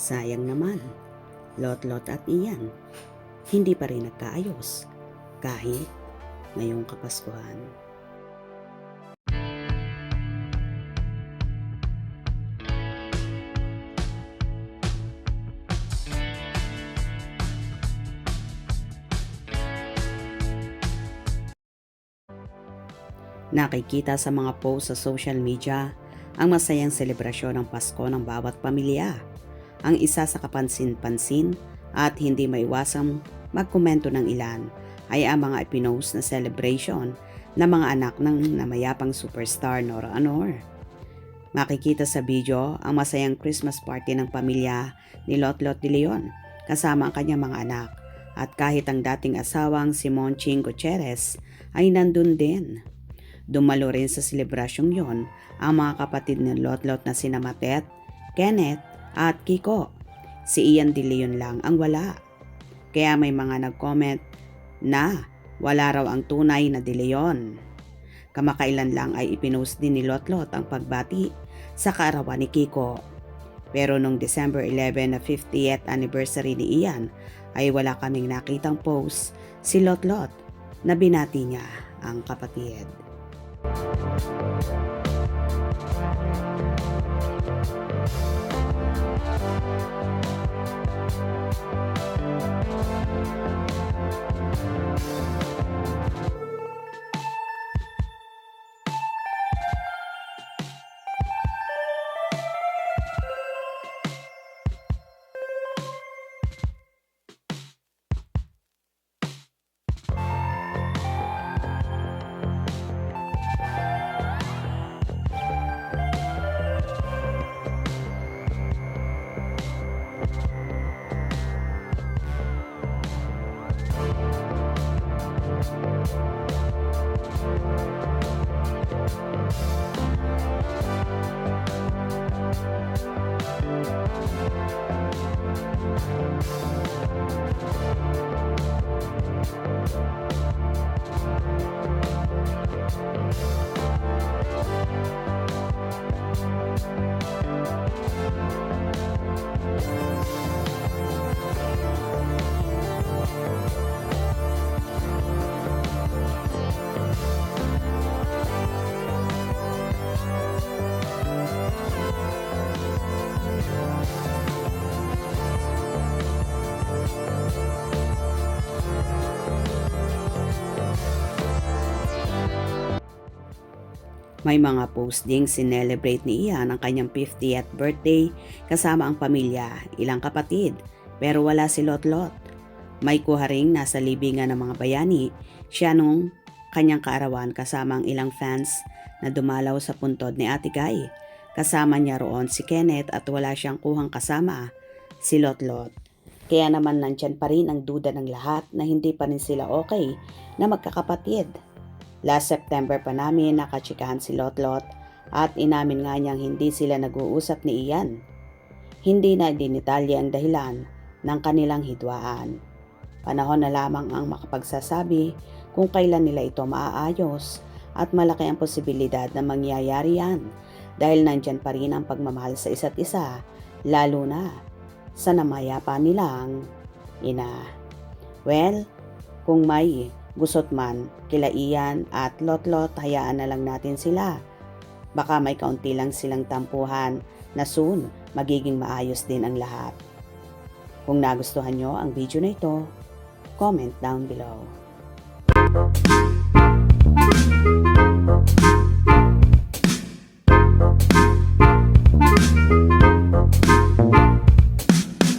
Sayang naman, Lot-Lot at Ian, hindi pa rin nagkaayos kahit ngayong Kapaskuhan. Nakikita sa mga post sa social media ang masayang selebrasyon ng Pasko ng bawat pamilya. Ang isa sa kapansin-pansin at hindi maiwasang magkomento ng ilan ay ang mga ipinost na celebration ng mga anak ng namayapang superstar Nora Aunor. Makikita sa video ang masayang Christmas party ng pamilya ni Lot-Lot de Leon kasama ang kanyang mga anak, at kahit ang dating asawang si Monching Gutierrez ay nandun din. Dumalo rin sa selebrasyong yon ang mga kapatid ni Lot-Lot na sina Matet, Kenneth at Kiko. Si Ian de Leon lang ang wala. Kaya may mga nag-comment na wala raw ang tunay na de Leon. Kamakailan lang ay ipinost din ni Lot-Lot ang pagbati sa kaarawan ni Kiko. Pero nung December 11 na 50th anniversary ni Ian ay wala kaming nakitang post si Lot-Lot na binati niya ang kapatid. May mga post ding sinelebrate ni Ian ang kanyang 50th birthday kasama ang pamilya, ilang kapatid, pero wala si Lot-Lot. May kuha ring nasa libingan ng mga bayani siya nung kanyang kaarawan kasama ang ilang fans na dumalaw sa puntod ni Ate Guy. Kasama niya roon si Kenneth at wala siyang kuhang kasama, si Lot-Lot. Kaya naman nandyan pa rin ang duda ng lahat na hindi pa rin sila okay na magkakapatid. Last September pa namin nakatsikahan si Lot-Lot at inamin nga niyang hindi sila nag-uusap ni Ian. Hindi na dinitalye ang dahilan ng kanilang hidwaan. Panahon na lamang ang makapagsasabi kung kailan nila ito maaayos, at malaki ang posibilidad na mangyayari yan dahil nandyan pa rin ang pagmamahal sa isa't isa, lalo na sa namayapa nilang ina. Well, kung may gusot man kila Ian at Lot-Lot, hayaan na lang natin sila. Baka may kaunti lang silang tampuhan na soon magiging maayos din ang lahat. Kung nagustuhan nyo ang video na ito, comment down below.